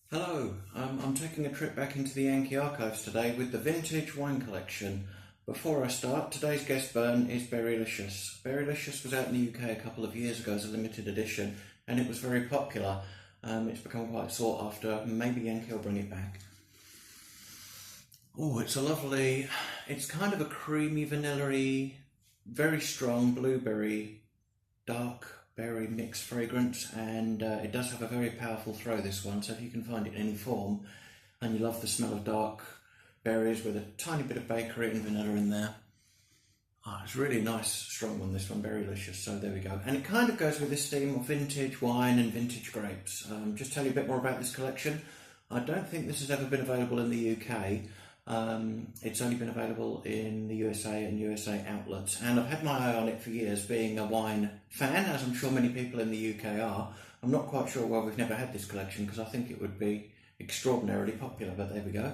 Hello, I'm taking a trip back into the Yankee archives today with the vintage wine collection. Before I start, today's guest burn is Berrylicious. Berrylicious was out in the UK a couple of years ago as a limited edition and it was very popular. It's become quite sought after. Maybe Yankee will bring it back. Oh, it's kind of a creamy, vanilla-y, very strong blueberry, dark berry mixed fragrance, and it does have a very powerful throw, this one, so if you can find it in any form and you love the smell of dark berries with a tiny bit of bakery and vanilla in there. It's really nice, strong one, this one, Berrylicious, so there we go. And it kind of goes with this theme of vintage wine and vintage grapes. Just tell you a bit more about this collection. I don't think this has ever been available in the UK. It's only been available in the USA and USA outlets, and I've had my eye on it for years, being a wine fan, as I'm sure many people in the UK are. I'm not quite sure why we've never had this collection, because I think it would be extraordinarily popular, but there we go.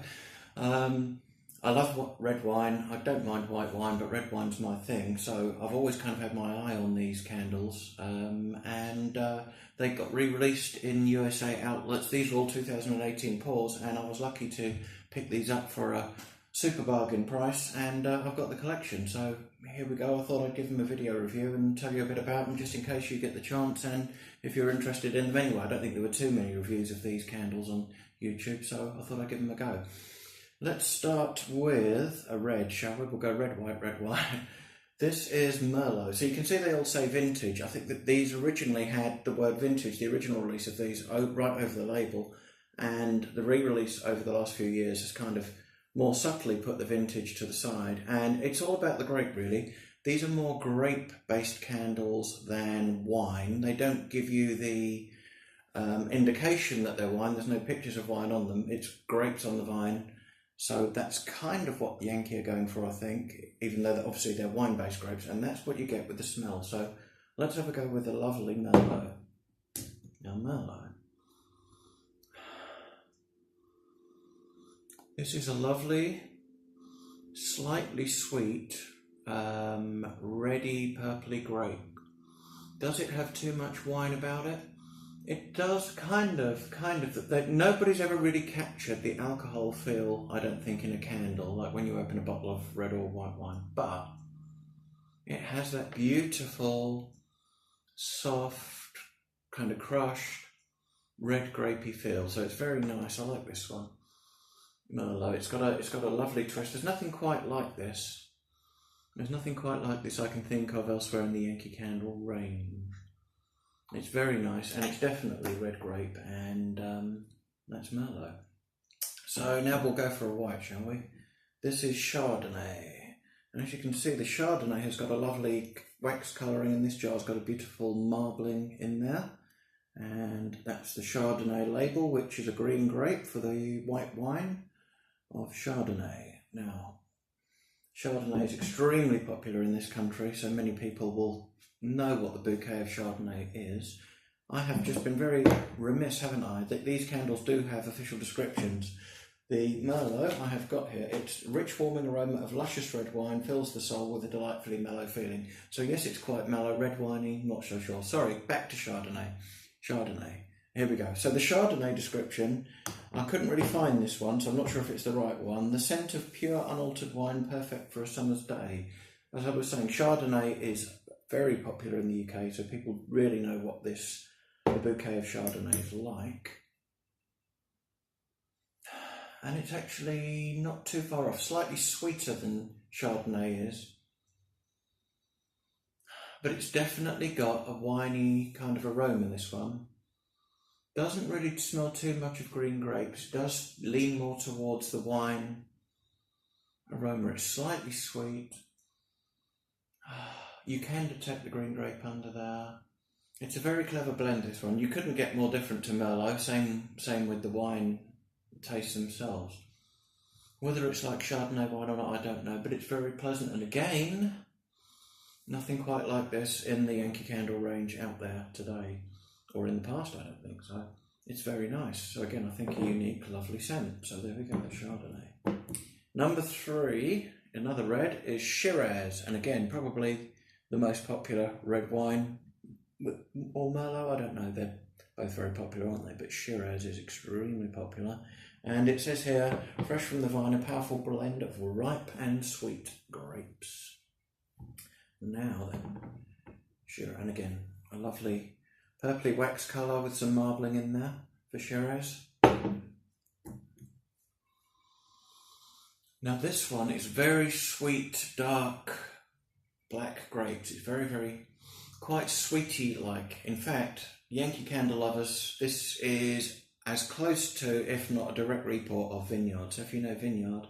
I love red wine. I don't mind white wine, but red wine's my thing, so I've always kind of had my eye on these candles, and they got re-released in USA outlets. These were all 2018 pours, and I was lucky to pick these up for a super bargain price, and I've got the collection, so here we go. I thought I'd give them a video review and tell you a bit about them, just in case you get the chance, and if you're interested in them anyway. I don't think there were too many reviews of these candles on YouTube, so I thought I'd give them a go. Let's start with a red, shall we? We'll go red, white. This is Merlot. So you can see they all say vintage. I think that these originally had the word vintage, the original release of these, right over the label, and the re-release over the last few years has kind of more subtly put the vintage to the side, and it's all about the grape, really. These are more grape-based candles than wine. They don't give you the indication that they're wine. There's no pictures of wine on them. It's grapes on the vine. So that's kind of what Yankee are going for, I think, even though obviously they're wine-based grapes, and that's what you get with the smell. So let's have a go with the lovely Merlot. Now, Merlot. This is a lovely, slightly sweet, reddy, purpley grape. Does it have too much wine about it? It does, kind of. Nobody's ever really captured the alcohol feel, I don't think, in a candle, like when you open a bottle of red or white wine, but it has that beautiful, soft, kind of crushed, red grapey feel, so it's very nice. I like this one. Merlot. It's got a lovely twist. There's nothing quite like this. There's nothing quite like this I can think of elsewhere in the Yankee Candle range. It's very nice, and it's definitely red grape, and that's Merlot. So now we'll go for a white, shall we? This is Chardonnay, and as you can see, the Chardonnay has got a lovely wax colouring, and this jar's got a beautiful marbling in there. And that's the Chardonnay label, which is a green grape for the white wine of Chardonnay. Now, Chardonnay is extremely popular in this country, so many people will know what the bouquet of Chardonnay is. I have just been very remiss, haven't I, that these candles do have official descriptions. The Merlot I have got here, its rich warming aroma of luscious red wine fills the soul with a delightfully mellow feeling. So yes, it's quite mellow, red winey, not so sure. Sorry, back to Chardonnay. Here we go. So the Chardonnay description, I couldn't really find this one, so I'm not sure if it's the right one. The scent of pure unaltered wine, perfect for a summer's day. As I was saying, Chardonnay is very popular in the UK, so people really know what the bouquet of Chardonnay is like. And it's actually not too far off, slightly sweeter than Chardonnay is. But it's definitely got a winey kind of aroma, this one. Doesn't really smell too much of green grapes. Does lean more towards the wine aroma. It's slightly sweet. You can detect the green grape under there. It's a very clever blend, this one. You couldn't get more different to Merlot. Same with the wine tastes themselves. Whether it's like Chardonnay wine or not, I don't know, but it's very pleasant. And again, nothing quite like this in the Yankee Candle range out there today, or in the past, I don't think so. It's very nice. So again, I think a unique, lovely scent. So there we go, the Chardonnay. Number 3, another red, is Shiraz, and again, probably the most popular red wine, or Merlot, I don't know. both very popular, aren't they? But Shiraz is extremely popular. And it says here, fresh from the vine, a powerful blend of ripe and sweet grapes. Now then, Shiraz, and again, a lovely purpley wax colour with some marbling in there for Shiraz. Now this one is very sweet, dark, black grapes. It's very, very, quite sweety-like. In fact, Yankee Candle lovers, this is as close to, if not a direct report of Vineyard. So if you know Vineyard,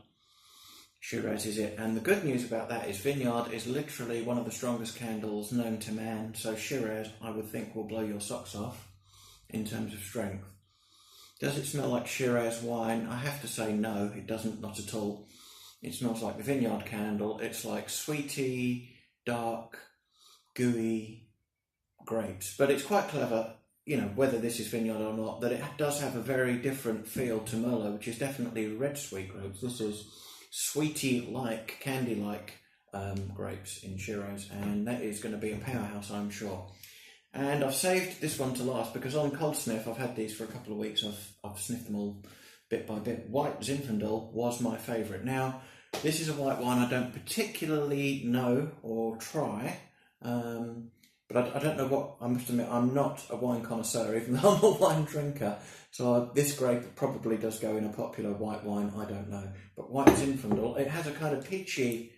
Shiraz is it. And the good news about that is Vineyard is literally one of the strongest candles known to man. So Shiraz, I would think, will blow your socks off in terms of strength. Does it smell like Shiraz wine? I have to say no, it doesn't, not at all. It smells like the Vineyard candle. It's like sweety, dark, gooey grapes. But it's quite clever, you know, whether this is Vineyard or not, that it does have a very different feel to Merlot, which is definitely red sweet grapes. This is sweety-like, candy-like grapes in Shiraz, and that is going to be a powerhouse, I'm sure. And I've saved this one to last because on cold sniff, I've had these for a couple of weeks. I've sniffed them all bit by bit. White Zinfandel was my favourite. Now, this is a white wine I don't particularly know or try, but I don't know what, I must admit, I'm not a wine connoisseur, even though I'm a wine drinker. So this grape probably does go in a popular white wine, I don't know. But White Zinfandel, it has a kind of peachy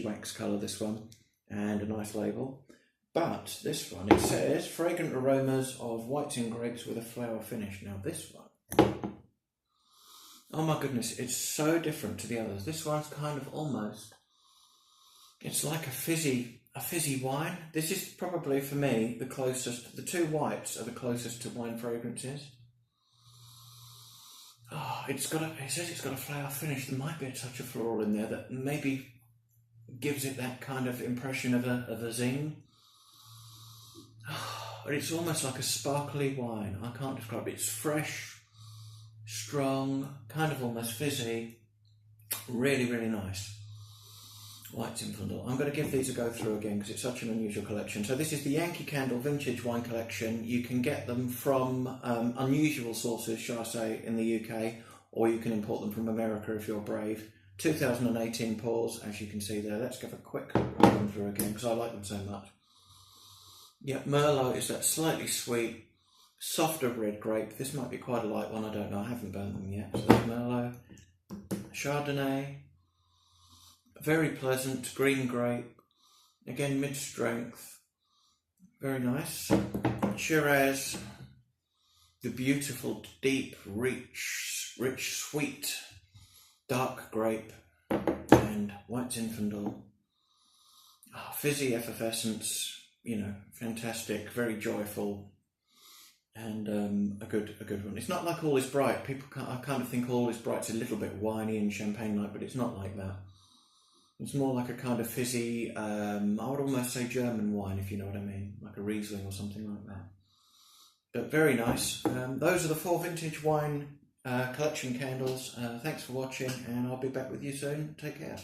wax colour, this one, and a nice label. But this one, it says, fragrant aromas of whites in grapes with a flower finish. Now this one, oh my goodness, it's so different to the others. This one's kind of almost, it's like a fizzy wine. This is probably, for me, the closest, the two whites are the closest to wine fragrances. Oh, it says it's got a flower finish. There might be a touch of floral in there that maybe gives it that kind of impression of a zing. But it's almost like a sparkly wine. I can't describe it. It's fresh, strong, kind of almost fizzy. Really, really nice. White Zinfandel. I'm going to give these a go through again because it's such an unusual collection. So this is the Yankee Candle Vintage Wine Collection. You can get them from unusual sources, shall I say, in the UK, or you can import them from America if you're brave. 2018 pours, as you can see there. Let's give a quick run through again because I like them so much. Yeah, Merlot is that slightly sweet, softer red grape. This might be quite a light one, I don't know. I haven't burned them yet. So that's Merlot. Chardonnay. Very pleasant, green grape. Again, mid-strength. Very nice. Shiraz. The beautiful, deep, rich, sweet, dark grape. And White Zinfandel. Oh, fizzy effervescence. You know, fantastic, very joyful, and a good one. It's not like All Is Bright. I kind of think All Is Bright's a little bit winey and champagne-like, but it's not like that. It's more like a kind of fizzy, I would almost say German wine, if you know what I mean, like a Riesling or something like that. But very nice. Those are the 4 vintage wine collection candles. Thanks for watching, and I'll be back with you soon. Take care.